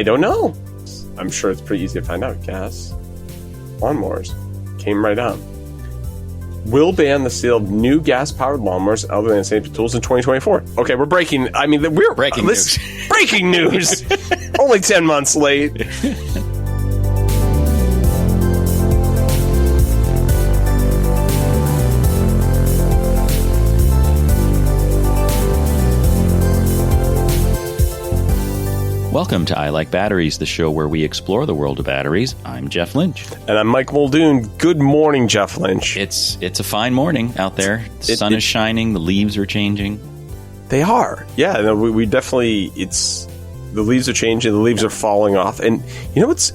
I don't know. I'm sure it's pretty easy to find out. Gas lawnmowers came right up. Will ban the sale of new gas-powered lawnmowers other than safety tools in 2024. Okay, we're breaking. I mean, we're breaking news. Breaking news. Only 10 months late. Welcome to I Like Batteries, the show where we explore the world of batteries. I'm Jeff Lynch. And I'm Mike Muldoon. Good morning, Jeff Lynch. It's a fine morning out there. The sun is shining. The leaves are changing. They are. Yeah, no, we definitely, the leaves are changing. The leaves are falling off. And you know what's,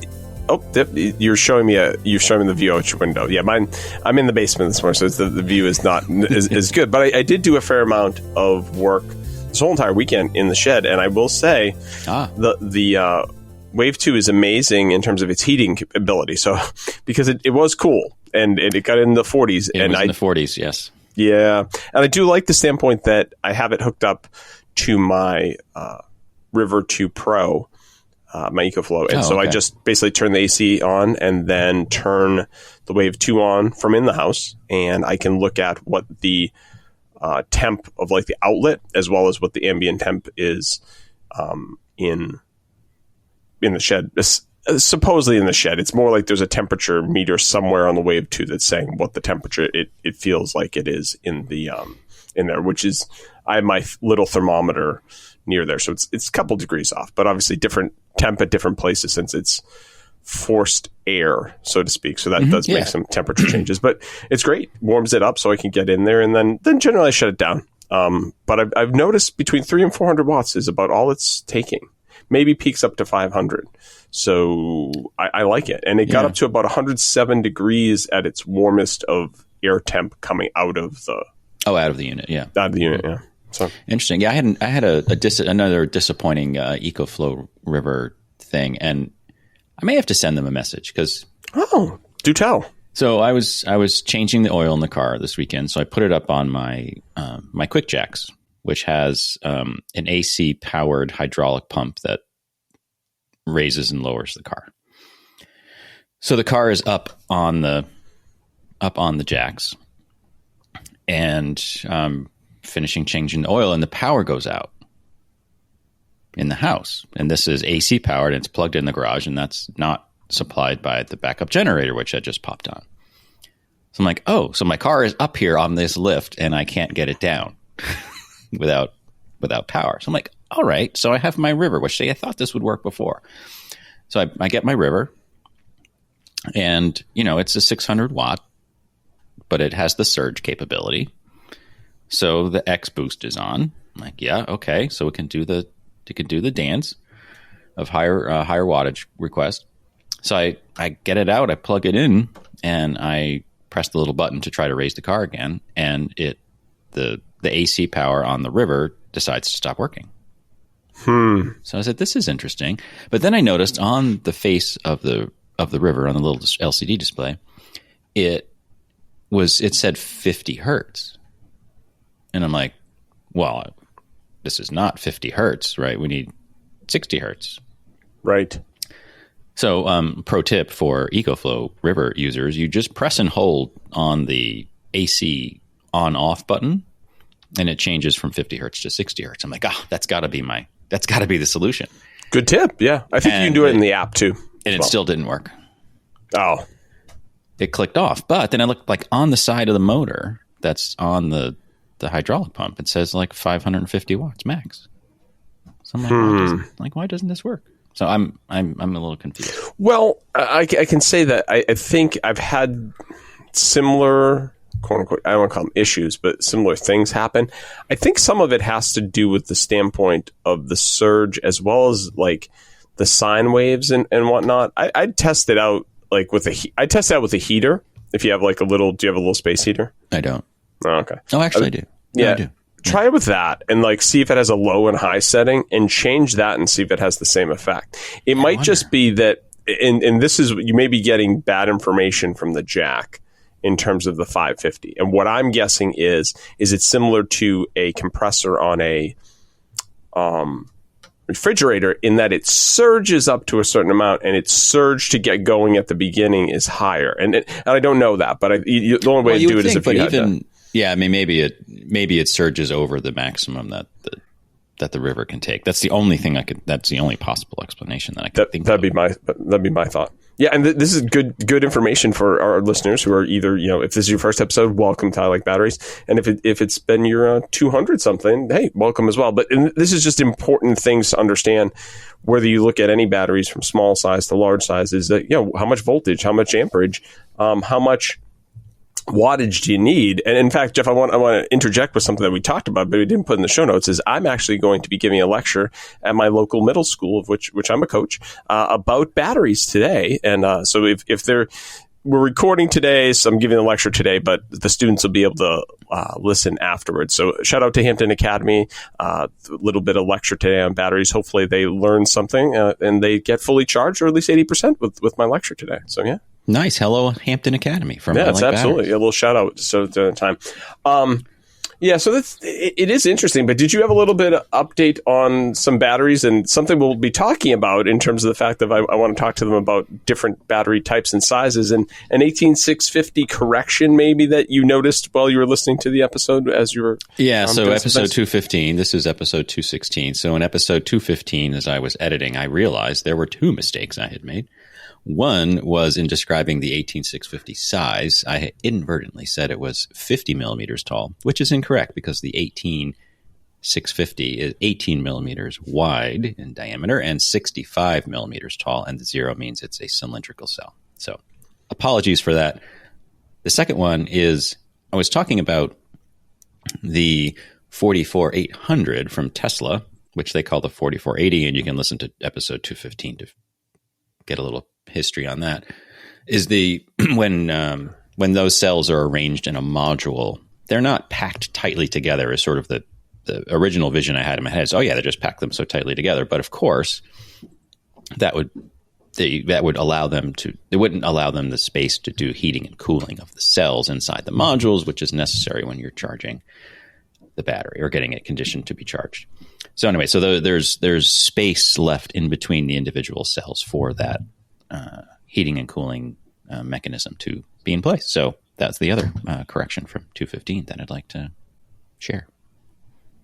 you're showing me the view out your window. Yeah, I'm in the basement this morning, so the view is not as good. But I did do a fair amount of work this whole entire weekend in the shed, and I will say the Wave 2 is amazing in terms of its heating ability. So because it was cool and it got in the 40s. It was in the 40s, yes. Yeah, and I do like the standpoint that I have it hooked up to my River 2 Pro, my EcoFlow, and so okay. I just basically turn the AC on and then turn the Wave 2 on from in the house, and I can look at what the temp of like the outlet as well as what the ambient temp is in the shed. Supposedly in the shed, it's more like there's a temperature meter somewhere on the Wave 2 that's saying what the temperature it feels like it is in the in there, which is I have my little thermometer near there, so it's a couple degrees off, but obviously different temp at different places since it's forced air, so to speak. So that does make some temperature changes, but it's great. Warms it up so I can get in there, and then generally I shut it down. But I've noticed between 300 and 400 watts is about all it's taking. Maybe peaks up to 500. So I like it. And it got up to about 107 degrees at its warmest of air temp coming out of the... Oh, out of the unit, yeah. Out of the unit, yeah. So interesting. Yeah, I had another disappointing EcoFlow River thing, and I may have to send them a message because... Oh, do tell. So I was changing the oil in the car this weekend, so I put it up on my my Quick Jacks, which has an AC powered hydraulic pump that raises and lowers the car. So the car is up on the jacks, and finishing changing the oil, and the power goes out in the house. And this is AC powered, and it's plugged in the garage, and that's not supplied by the backup generator, which I just popped on. So I'm like, oh, so my car is up here on this lift, and I can't get it down without power. So I'm like, all right. So I have my River, which I thought this would work before. So I get my River, and it's a 600 watt, but it has the surge capability. So the X boost is on. I'm like, yeah, okay. So it can do the dance of higher wattage request. So I get it out, I plug it in, and I press the little button to try to raise the car again, and the AC power on the River decides to stop working. So I said, this is interesting. But then I noticed on the face of the River, on the little LCD display, it said 50 hertz. And I'm like, well, this is not 50 hertz, right? We need 60 hertz. Right. So pro tip for EcoFlow River users, you just press and hold on the AC on-off button, and it changes from 50 hertz to 60 hertz. I'm like, that's got to be the solution. Good tip, yeah. I think you can do it in the app, too. And it still didn't work. Oh. It clicked off. But then I looked like on the side of the motor that's on the hydraulic pump, it says like 550 watts max. So I'm like, why doesn't this work? So I'm a little confused. Well, I can say that I think I've had similar, quote unquote, I don't want to call them issues, but similar things happen. I think some of it has to do with the standpoint of the surge as well as like the sine waves and whatnot. I'd test it out like with I test it out with a heater. If you have like do you have a little space heater? I don't. Oh, okay. Oh, actually I do. Yeah. I do. Try it with that and like see if it has a low and high setting and change that and see if it has the same effect. It might just be that, and this is, you may be getting bad information from the jack in terms of the 550. And what I'm guessing is it similar to a compressor on a refrigerator in that it surges up to a certain amount, and its surge to get going at the beginning is higher. And I don't know that, but the only way to do it is if you had to. Yeah, I mean, maybe it surges over the maximum that the river can take. That's the only thing that's the only possible explanation that I can think of. That'd be my thought. Yeah, and this is good information for our listeners who are either, if this is your first episode, welcome to I Like Batteries. And if it's been your 200 something, hey, welcome as well. But this is just important things to understand, whether you look at any batteries from small size to large size, is that, how much voltage, how much amperage, how much wattage do you need? And in fact, Jeff, I want to interject with something that we talked about, but we didn't put in the show notes, is I'm actually going to be giving a lecture at my local middle school, of which I'm a coach, about batteries today. And so we're recording today, so I'm giving a lecture today, but the students will be able to listen afterwards. So shout out to Hampton Acadmey, a little bit of lecture today on batteries. Hopefully they learn something and they get fully charged, or at least 80% with my lecture today. So yeah. Nice. Hello, Hampton Academy. It's absolutely a little shout out. So at the time, so it is interesting. But did you have a little bit of update on some batteries and something we'll be talking about in terms of the fact that I want to talk to them about different battery types and sizes, and an 18650 correction maybe that you noticed while you were listening to the episode as you were. Yeah. So episode 215. This is episode 216. So in episode 215, as I was editing, I realized there were two mistakes I had made. One was in describing the 18650 size. I inadvertently said it was 50 millimeters tall, which is incorrect because the 18650 is 18 millimeters wide in diameter and 65 millimeters tall, and the 0 means it's a cylindrical cell. So apologies for that. The second one is I was talking about the 44800 from Tesla, which they call the 4480, and you can listen to episode 215 to get a little history on that. Is when those cells are arranged in a module, they're not packed tightly together as sort of the original vision I had in my head is, they just pack them so tightly together. But of course, that would allow them to, it wouldn't allow them the space to do heating and cooling of the cells inside the modules, which is necessary when you're charging the battery or getting it conditioned to be charged. So anyway, so there's space left in between the individual cells for that heating and cooling mechanism to be in place. So that's the other correction from 215 that I'd like to share.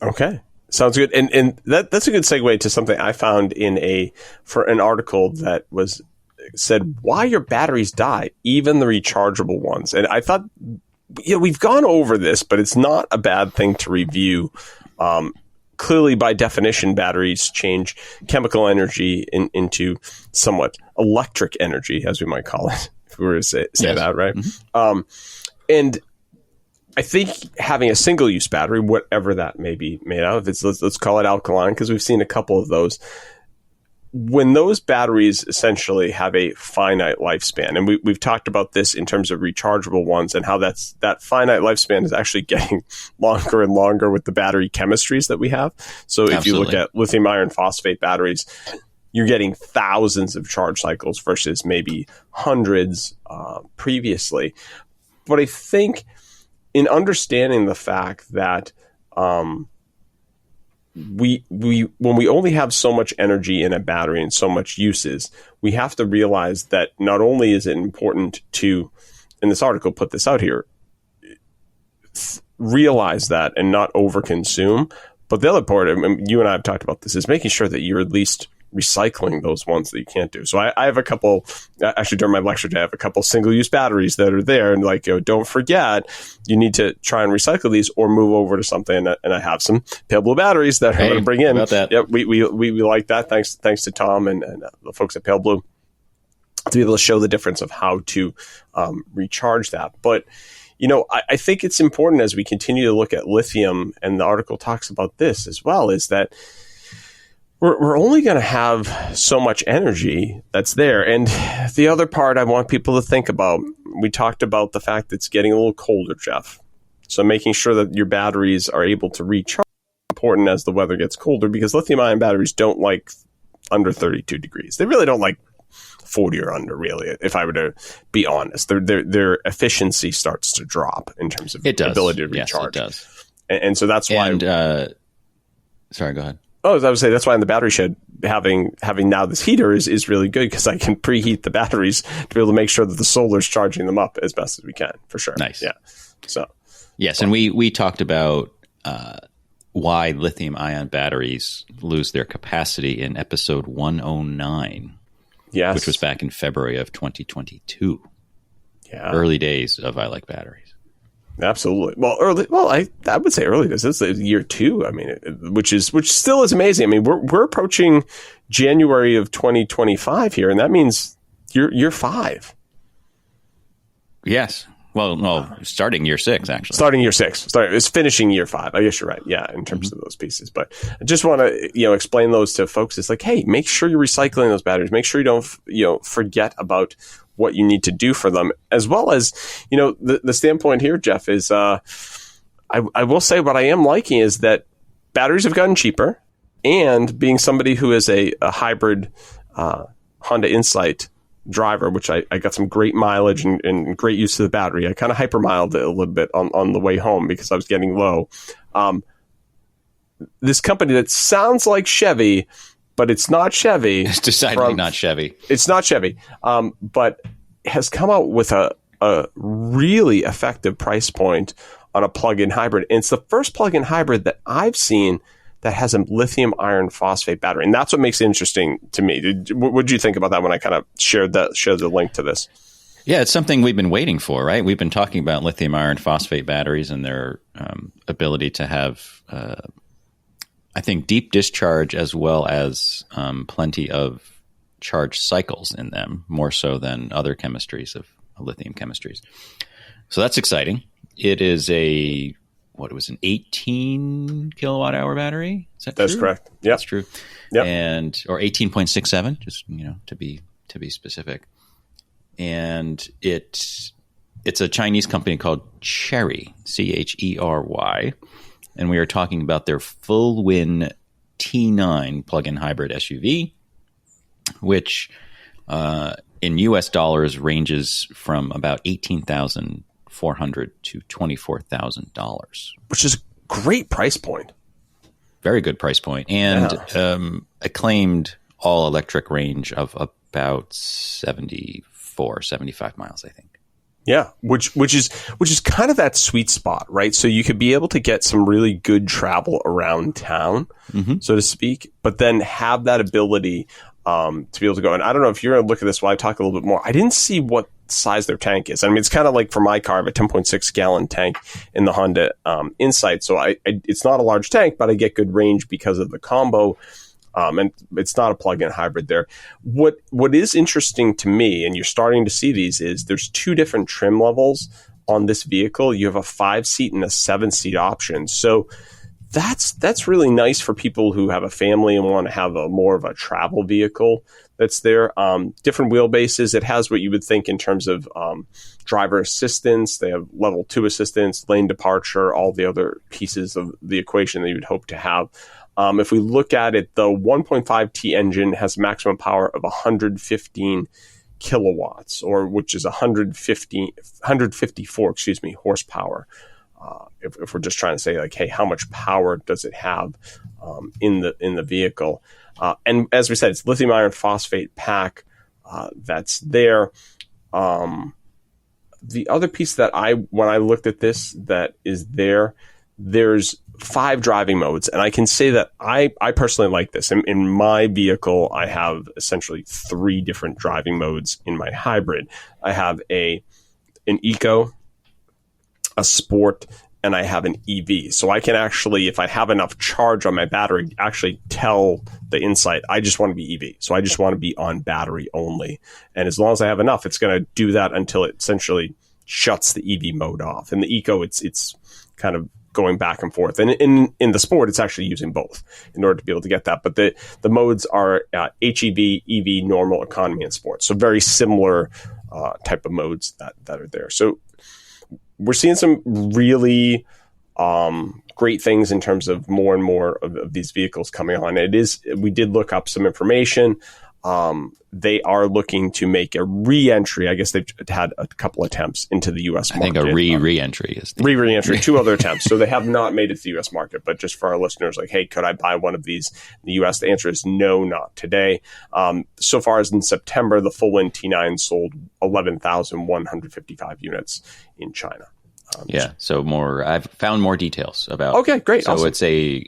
Okay. Sounds good. And that's a good segue to something I found for an article that said why your batteries die, even the rechargeable ones. And I thought, we've gone over this, but it's not a bad thing to review. Clearly, by definition, batteries change chemical energy into somewhat electric energy, as we might call it, if we were to say yes. That, right? Mm-hmm. And I think having a single-use battery, whatever that may be made out of, let's call it alkaline, because we've seen a couple of those. When those batteries essentially have a finite lifespan, and we've talked about this in terms of rechargeable ones and how that finite lifespan is actually getting longer and longer with the battery chemistries that we have. So if you look at lithium iron phosphate batteries, you're getting thousands of charge cycles versus maybe hundreds previously. But I think in understanding the fact that we when we only have so much energy in a battery and so much uses, we have to realize that not only is it important to, in this article, put this out here, realize that and not overconsume. But the other part, you and I have talked about this, is making sure that you're at least recycling those ones that you can't do. So I have a couple, actually during my lecture today, I have a couple single-use batteries that are there, and don't forget, you need to try and recycle these or move over to something. And I have some Pale Blue batteries that I'm going to bring in. Yeah, we like that. Thanks to Tom and the folks at Pale Blue to be able to show the difference of how to recharge that. But I think it's important as we continue to look at lithium, and the article talks about this as well, is that we're only going to have so much energy that's there. And the other part I want people to think about, we talked about the fact that it's getting a little colder, Jeff. So making sure that your batteries are able to recharge is important as the weather gets colder, because lithium-ion batteries don't like under 32 degrees. They really don't like 40 or under, really, if I were to be honest. Their efficiency starts to drop in terms of ability to recharge. Yes, it does. And so that's why... sorry, go ahead. Oh, I would say that's why in the battery shed, having now this heater is really good, because I can preheat the batteries to be able to make sure that the solar's charging them up as best as we can, for sure. Nice. Yeah. So yes, and we talked about why lithium-ion batteries lose their capacity in episode 109. Yes. Which was back in February of 2022. Yeah. Early days of I Like Batteries. Absolutely. Well, early. Well, I would say early days. This is year 2. I mean, which still is amazing. I mean, we're approaching January of 2025 here, and that means year 5. Yes. Well, no, starting year 6, actually. Starting year 6. It's finishing year 5. I guess you're right. Yeah, in terms of those pieces. But I just want to, explain those to folks. It's like, hey, make sure you're recycling those batteries. Make sure you don't, forget about what you need to do for them, as well as, the standpoint here, Jeff, is I will say what I am liking is that batteries have gotten cheaper, and being somebody who is a hybrid Honda Insight driver, which I got some great mileage and great use of the battery. I kind of hypermiled it a little bit on the way home because I was getting low. This company that sounds like Chevy, but it's not Chevy. It's decidedly not Chevy. It's not Chevy, but has come out with a really effective price point on a plug-in hybrid. And it's the first plug-in hybrid that I've seen that has a lithium iron phosphate battery. And that's what makes it interesting to me. What did you think about that when I kind of shared the link to this? Yeah, it's something we've been waiting for, right? We've been talking about lithium iron phosphate batteries and their ability to have, I think, deep discharge as well as plenty of charge cycles in them, more so than other chemistries of lithium chemistries. So that's exciting. It is an 18 kilowatt hour battery. That's correct. Yeah, that's true. Yep. Or 18.67, just to be specific. And it's a Chinese company called Chery, Chery, and we are talking about their Fulwin T9 plug-in hybrid SUV, which in U.S. dollars ranges from about $18,400 to $24,000, which is a great price point. Very good price point, and acclaimed all-electric range of about 75 miles, I think. Yeah, which is kind of that sweet spot, right? So you could be able to get some really good travel around town, so to speak, but then have that ability to be able to go. And I don't know if you're going to look at this while I talk a little bit more. I didn't see what size their tank is. I mean, it's kind of like for my car, I have a 10.6 gallon tank in the Honda Insight. So it's not a large tank, but I get good range because of the combo. And it's not a plug-in hybrid there. What is interesting to me, and you're starting to see these, is there's 2 different trim levels on this vehicle. You have a 5-seat and a 7-seat option. So that's really nice for people who have a family and want to have more of a travel vehicle that's there. Different wheelbases. It has what you would think in terms of driver assistance. They have level 2 assistance, lane departure, all the other pieces of the equation that you would hope to have. If we look at it, the 1.5T engine has a maximum power of 115 kilowatts, which is 154 horsepower. If we're just trying to say, like, hey, how much power does it have in the vehicle? And as we said, it's lithium iron phosphate pack that's there. The other piece that when I looked at this that is there's 5 driving modes, and I can say that I personally like this. In my vehicle, I have essentially 3 different driving modes in my hybrid. I have an eco, a sport, and I have an EV. So I can actually, if I have enough charge on my battery, actually tell the Insight, I just want to be EV. So I just want to be on battery only. And as long as I have enough, it's going to do that until it essentially shuts the EV mode off. In the eco, it's kind of going back and forth. And in the sport, it's actually using both in order to be able to get that. But the modes are HEV, EV, normal, economy, and sport. So very similar type of modes that are there. So we're seeing some really great things in terms of more and more of these vehicles coming on. We did look up some information. they are looking to make a re-entry. I guess they've had a couple attempts into the U.S. market. I think a re-entry is the re-entry. 2 other attempts. So they have not made it to the U.S. market. But just for our listeners, like, hey, could I buy one of these in the U.S.? The answer is no, not today. So far as in September, the Fulwin T9 sold 11,155 units in China. So more. I've found more details about. Okay, great. So awesome. It's a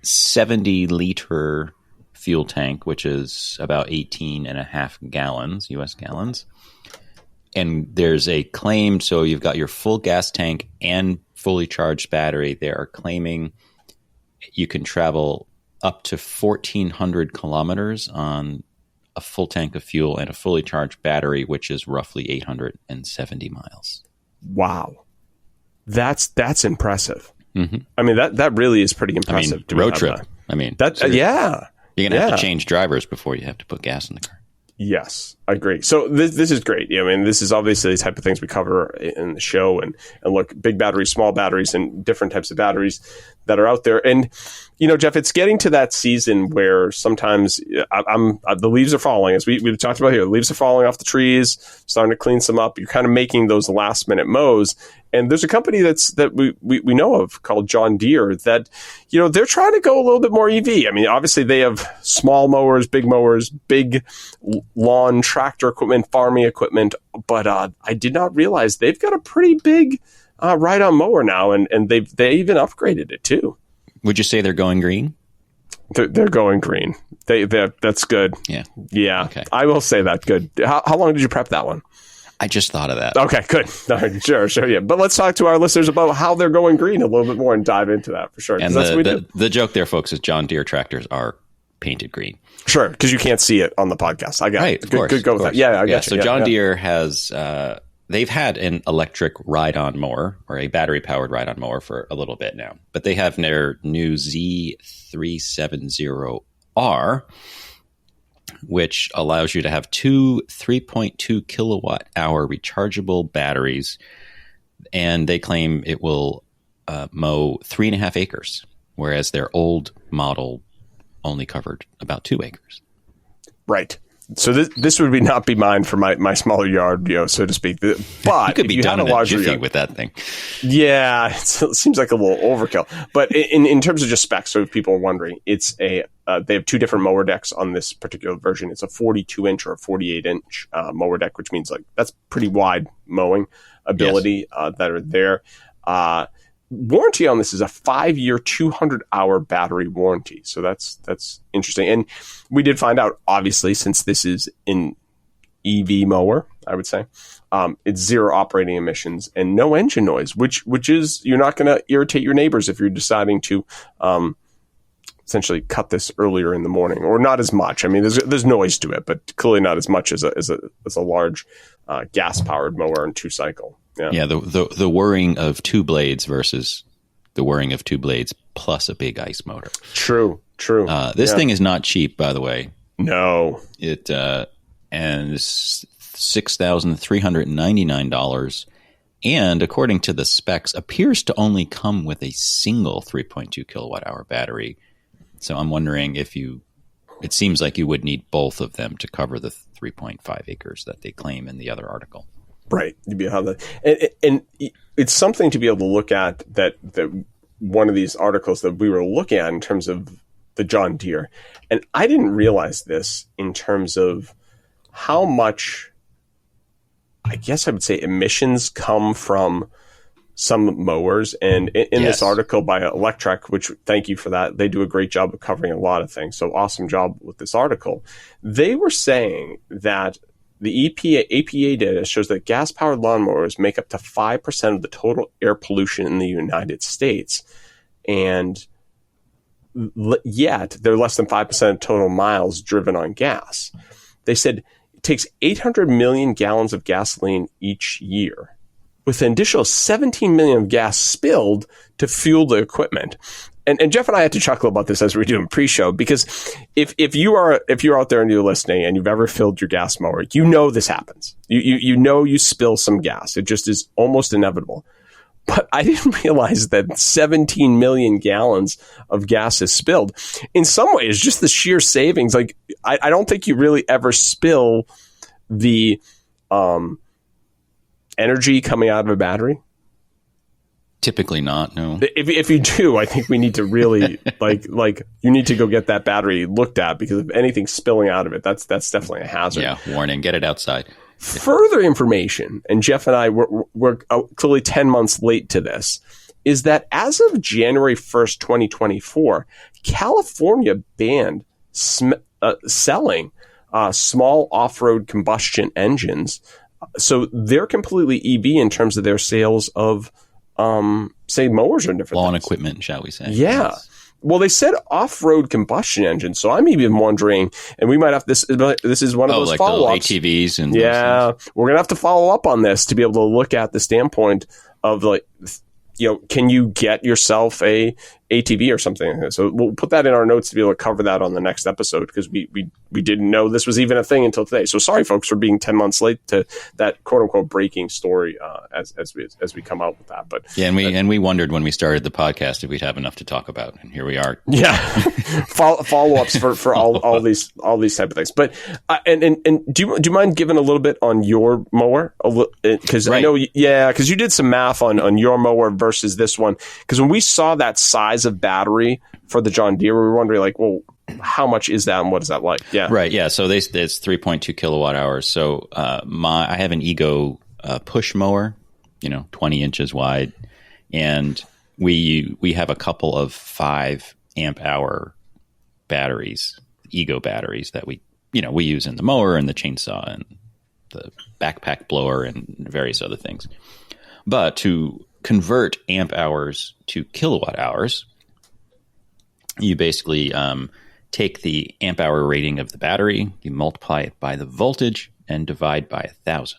70-liter fuel tank, which is about 18.5 gallons, U.S. gallons. And there's a claim, so you've got your full gas tank and fully charged battery. They are claiming you can travel up to 1,400 kilometers on a full tank of fuel and a fully charged battery, which is roughly 870 miles. Wow. That's impressive. Mm-hmm. I mean, that really is pretty impressive. Road trip. Yeah. You're going to have to change drivers before you have to put gas in the car. Yes, I agree. So this is great. I mean, this is obviously the type of things we cover in the show, and look, big batteries, small batteries, and different types of batteries that are out there. And, Jeff, it's getting to that season where sometimes the leaves are falling, as we've talked about here. The leaves are falling off the trees, starting to clean some up. You're kind of making those last minute mows. And there's a company that we know of called John Deere that, they're trying to go a little bit more EV. I mean, obviously they have small mowers, big lawn tractor equipment, farming equipment. But I did not realize they've got a pretty big ride-on mower now, and they even upgraded it too. Would you say they're going green? They're going green. That's good. Yeah. Okay. I will say that. Good. How long did you prep that one? I just thought of that. Okay, good. Sure, yeah. But let's talk to our listeners about how they're going green a little bit more and dive into that for sure. And that's what we do. The joke there, folks, is John Deere tractors are painted green. Sure, because you can't see it on the podcast. I got it. Good go with that. Yeah, I got you. So John Deere has, they've had an electric ride-on mower or a battery-powered ride-on mower for a little bit now. But they have their new Z370R, which allows you to have 2 3.2 kilowatt hour rechargeable batteries. And they claim it will mow 3.5 acres, whereas their old model only covered about 2 acres. Right. So this would not be mine for my smaller yard, so to speak. But you could be done in a jiffy with that thing. Yeah, it seems like a little overkill. But in terms of just specs, so if people are wondering, it's they have 2 different mower decks on this particular version. It's a 42-inch or a 48-inch mower deck, which means like that's pretty wide mowing ability that are there. Warranty on this is a 5-year, 200-hour battery warranty. So that's interesting. And we did find out, obviously, since this is an EV mower, I would say, it's 0 operating emissions and no engine noise, which is, you're not going to irritate your neighbors if you're deciding to essentially cut this earlier in the morning, or not as much. I mean, there's noise to it, but clearly not as much as a large gas-powered mower and 2-cycle. Yeah, the whirring of 2 blades versus the whirring of 2 blades plus a big ice motor. True. This thing is not cheap, by the way. No. It and it's $6,399, and according to the specs, appears to only come with a single 3.2 kilowatt hour battery. So I'm wondering it seems like you would need both of them to cover the 3.5 acres that they claim in the other article. Right. And it's something to be able to look at that one of these articles that we were looking at in terms of the John Deere. And I didn't realize this in terms of how much, I guess I would say, emissions come from some mowers. And in this article by Electrek, which thank you for that, they do a great job of covering a lot of things. So awesome job with this article. They were saying that the APA data shows that gas-powered lawnmowers make up to 5% of the total air pollution in the United States. And yet, they're less than 5% of total miles driven on gas. They said it takes 800 million gallons of gasoline each year, with an additional 17 million of gas spilled to fuel the equipment. And Jeff and I had to chuckle about this as we were doing pre-show, because if you're out there and you're listening and you've ever filled your gas mower, this happens. You spill some gas. It just is almost inevitable. But I didn't realize that 17 million gallons of gas is spilled. In some ways, just the sheer savings. Like, I don't think you really ever spill the energy coming out of a battery. Typically not, no. If you do, I think we need to really, like you need to go get that battery looked at, because if anything's spilling out of it, that's definitely a hazard. Yeah, warning, get it outside. Further information, and Jeff and I were clearly 10 months late to this, is that as of January 1st, 2024, California banned selling small off-road combustion engines. So they're completely EV in terms of their sales of, say, mowers or different lawn things. Equipment, shall we say. Yeah. Yes. Well, they said off-road combustion engine, so I'm even wondering, and we might have this is one of those like follow-ups. the ATVs and yeah, we're gonna have to follow up on this to be able to look at the standpoint of, like, can you get yourself a ATV or something? So we'll put that in our notes to be able to cover that on the next episode, because we didn't know this was even a thing until today. So sorry, folks, for being 10 months late to that quote unquote breaking story as we come out with that. But yeah, and we wondered when we started the podcast if we'd have enough to talk about, and here we are. Yeah, follow ups for all these type of things. But and do you mind giving a little bit on your mower? Because right. I know, because you did some math on your mower versus this one. Because when we saw that size of battery for the John Deere, we were wondering, like, well, how much is that and what is that like? Yeah. Right. Yeah. So it's 3.2 kilowatt hours. So I have an Ego push mower, 20 inches wide, and we have a couple of 5 amp hour batteries, Ego batteries, that we use in the mower and the chainsaw and the backpack blower and various other things. But to convert amp hours to kilowatt hours, you basically take the amp hour rating of the battery, you multiply it by the voltage, and divide by 1,000.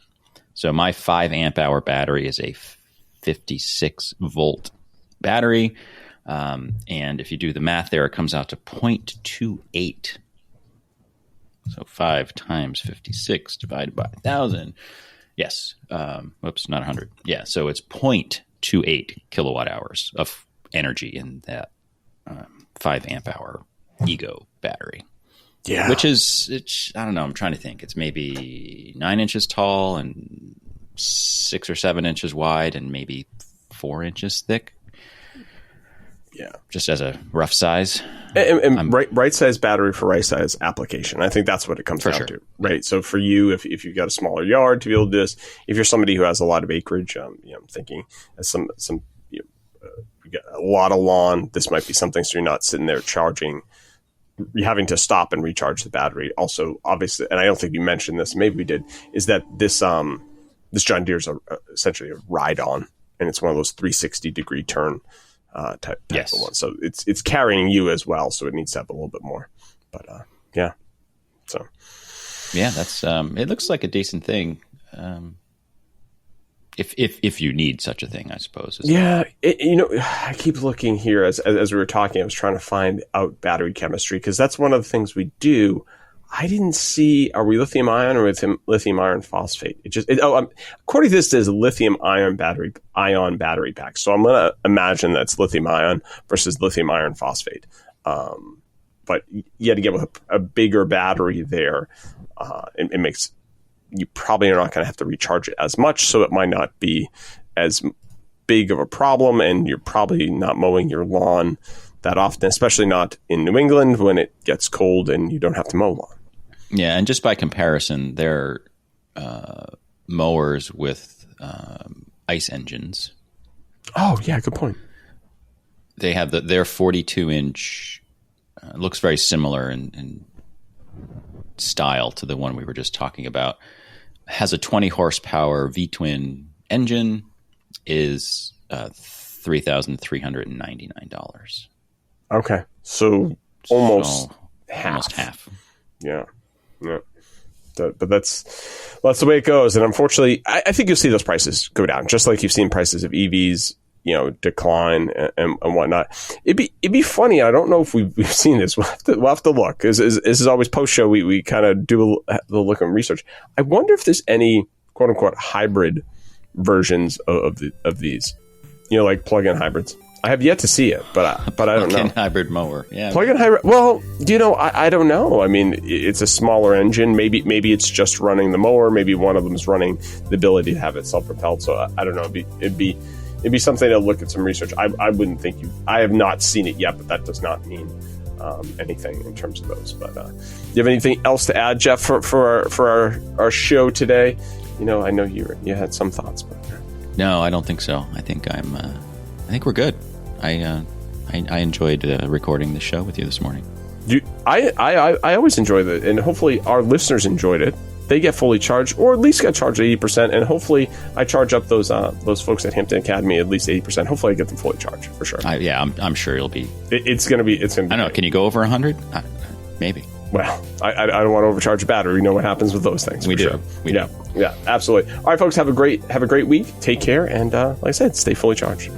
So my 5 amp hour battery is a 56 volt battery. And if you do the math there, it comes out to 0.28. So 5 times 56 divided by 1,000. Yes. Whoops, not 100. Yeah. So it's 0.28 kilowatt hours of energy in that 5 amp hour Ego battery. Yeah. Which is, I don't know, I'm trying to think. It's maybe 9 inches tall and 6 or 7 inches wide and maybe 4 inches thick. Yeah. Just as a rough size. And right size battery for right size application. I think that's what it comes down to. Right. So for you, if you've got a smaller yard to be able to do this, if you're somebody who has a lot of acreage, I'm thinking as you got a lot of lawn, this might be something so you're not sitting there you're having to stop and recharge the battery. Also, obviously, and I don't think you mentioned this, maybe we did, is that this John Deere is essentially a ride-on, and it's one of those 360-degree turn type yes. of one. So it's carrying you as well, so it needs to have a little bit more. But yeah, so yeah, that's it looks like a decent thing. If you need such a thing, I suppose. Yeah, I keep looking here as we were talking. I was trying to find out battery chemistry, because that's one of the things we do. I didn't see. Are we lithium ion or lithium iron phosphate? According to this, there's a lithium ion battery pack. So I'm gonna imagine that's lithium ion versus lithium iron phosphate. But you had to get with a bigger battery there. It makes. You probably are not going to have to recharge it as much, so it might not be as big of a problem, and you're probably not mowing your lawn that often, especially not in New England when it gets cold and you don't have to mow lawn. Yeah, and just by comparison, they're mowers with ice engines. Oh, yeah, good point. They have their 42-inch, looks very similar in style to the one we were just talking about. Has a 20 horsepower V-twin engine, is $3,399. Okay, so almost half. Almost half. Yeah. But that's the way it goes. And unfortunately, I think you'll see those prices go down, just like you've seen prices of EVs, decline and whatnot. It'd be funny. I don't know if we've seen this. We'll have to look. This is always post show. We kind of do the look and research. I wonder if there's any quote unquote hybrid versions of these. like plug-in hybrids. I have yet to see it, but I don't know. Plug-in hybrid mower, yeah. Plug-in hybrid. Well, I don't know. I mean, it's a smaller engine. Maybe it's just running the mower. Maybe one of them is running the ability to have it self-propelled. So I don't know. It'd be something to look at some research. I wouldn't think I have not seen it yet, but that does not mean anything in terms of those. But do you have anything else to add, Jeff, for our show today? I know you had some thoughts, but no, I don't think so. I think I think we're good. I enjoyed recording the show with you this morning. I always enjoy that, and hopefully our listeners enjoyed it. They get fully charged, or at least get charged 80%, and hopefully I charge up those folks at Hampton Acadmey at least 80%. Hopefully I get them fully charged for sure. I'm sure you'll be. It's gonna be. I don't know. Can you go over 100? Maybe. Well, I don't want to overcharge a battery. We know what happens with those things. We do. Sure. Yeah, absolutely. All right, folks, have a great week. Take care, and like I said, stay fully charged.